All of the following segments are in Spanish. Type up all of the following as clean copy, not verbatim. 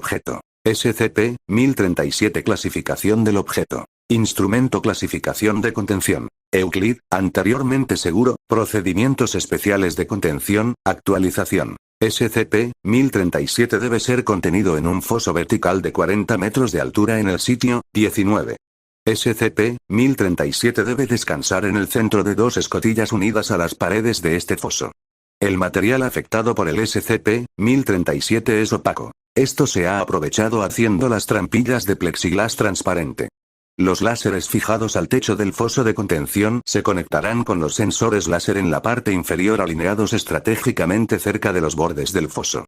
objeto. SCP-1037 Clasificación del objeto. Instrumento Clasificación de contención. Euclid, anteriormente seguro, procedimientos especiales de contención, actualización. SCP-1037 debe ser contenido en un foso vertical de 40 metros de altura en el sitio 19. SCP-1037 debe descansar en el centro de 2 escotillas unidas a las paredes de este foso. El material afectado por el SCP-1037 es opaco. Esto se ha aprovechado haciendo las trampillas de plexiglas transparente. Los láseres fijados al techo del foso de contención se conectarán con los sensores láser en la parte inferior alineados estratégicamente cerca de los bordes del foso.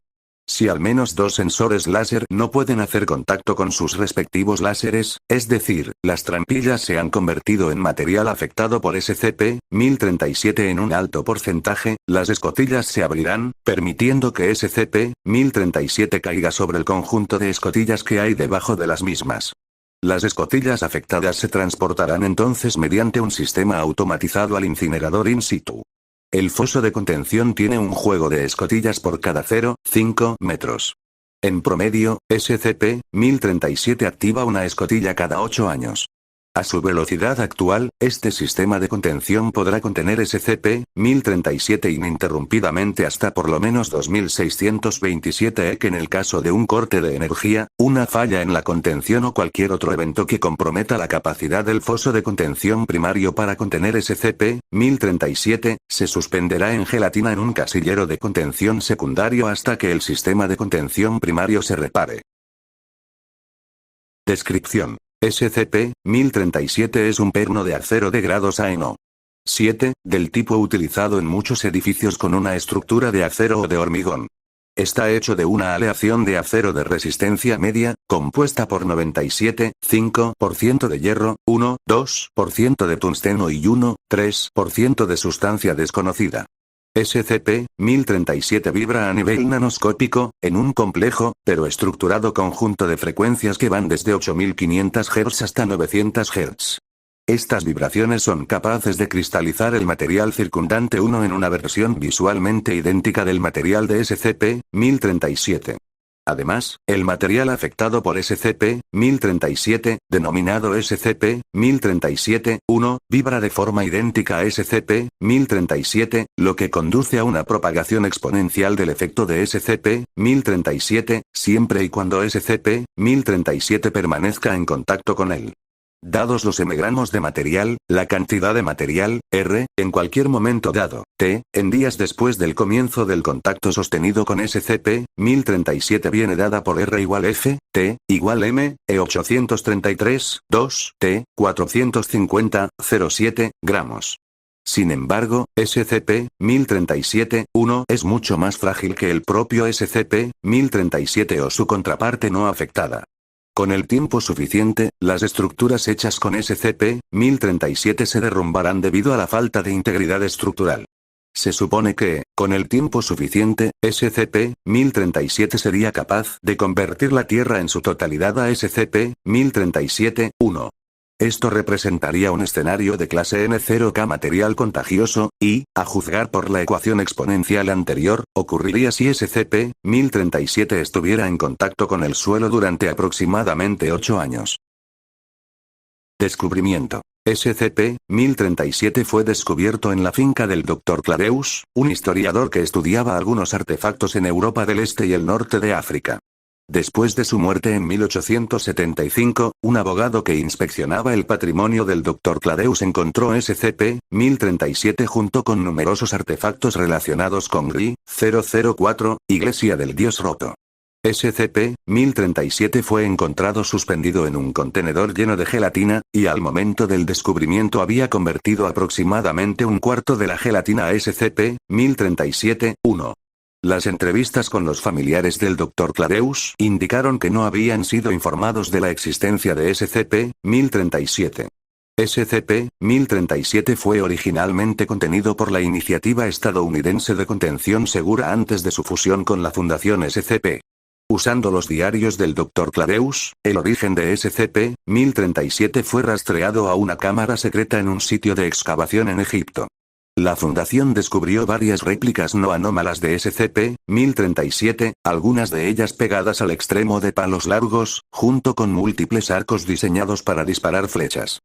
Si al menos 2 sensores láser no pueden hacer contacto con sus respectivos láseres, es decir, las trampillas se han convertido en material afectado por SCP-1037 en un alto porcentaje, las escotillas se abrirán, permitiendo que SCP-1037 caiga sobre el conjunto de escotillas que hay debajo de las mismas. Las escotillas afectadas se transportarán entonces mediante un sistema automatizado al incinerador in situ. El foso de contención tiene un juego de escotillas por cada 0,5 metros. En promedio, SCP-1037 activa una escotilla cada 8 años. A su velocidad actual, este sistema de contención podrá contener SCP-1037 ininterrumpidamente hasta por lo menos 2627 EK en el caso de un corte de energía, una falla en la contención o cualquier otro evento que comprometa la capacidad del foso de contención primario para contener SCP-1037, se suspenderá en gelatina en un casillero de contención secundario hasta que el sistema de contención primario se repare. Descripción. SCP-1037 es un perno de acero de grados A en O7, del tipo utilizado en muchos edificios con una estructura de acero o de hormigón. Está hecho de una aleación de acero de resistencia media, compuesta por 97,5% de hierro, 1,2% de tungsteno y 1,3% de sustancia desconocida. SCP-1037 vibra a nivel nanoscópico, en un complejo, pero estructurado conjunto de frecuencias que van desde 8500 Hz hasta 900 Hz. Estas vibraciones son capaces de cristalizar el material circundante en una versión visualmente idéntica del material de SCP-1037. Además, el material afectado por SCP-1037, denominado SCP-1037-1, vibra de forma idéntica a SCP-1037, lo que conduce a una propagación exponencial del efecto de SCP-1037, siempre y cuando SCP-1037 permanezca en contacto con él. Dados los mgramos de material, la cantidad de material, R, en cualquier momento dado, T, en días después del comienzo del contacto sostenido con SCP-1037 viene dada por R igual F, T, igual M, E833, 2, T, 450, 0,7 gramos. Sin embargo, SCP-1037-1 es mucho más frágil que el propio SCP-1037 o su contraparte no afectada. Con el tiempo suficiente, las estructuras hechas con SCP-1037 se derrumbarán debido a la falta de integridad estructural. Se supone que, con el tiempo suficiente, SCP-1037 sería capaz de convertir la Tierra en su totalidad a SCP-1037-1. Esto representaría un escenario de clase N0K material contagioso, y, a juzgar por la ecuación exponencial anterior, ocurriría si SCP-1037 estuviera en contacto con el suelo durante aproximadamente 8 años. Descubrimiento. SCP-1037 fue descubierto en la finca del Dr. Cladeus, un historiador que estudiaba algunos artefactos en Europa del Este y el norte de África. Después de su muerte en 1875, un abogado que inspeccionaba el patrimonio del Dr. Cladeus encontró SCP-1037 junto con numerosos artefactos relacionados con GRI 004, Iglesia del Dios Roto. SCP-1037 fue encontrado suspendido en un contenedor lleno de gelatina, y al momento del descubrimiento había convertido aproximadamente un cuarto de la gelatina a SCP-1037-1. Las entrevistas con los familiares del Dr. Cladeus indicaron que no habían sido informados de la existencia de SCP-1037. SCP-1037 fue originalmente contenido por la Iniciativa Estadounidense de Contención Segura antes de su fusión con la Fundación SCP. Usando los diarios del Dr. Cladeus, el origen de SCP-1037 fue rastreado a una cámara secreta en un sitio de excavación en Egipto. La Fundación descubrió varias réplicas no anómalas de SCP-1037, algunas de ellas pegadas al extremo de palos largos, junto con múltiples arcos diseñados para disparar flechas.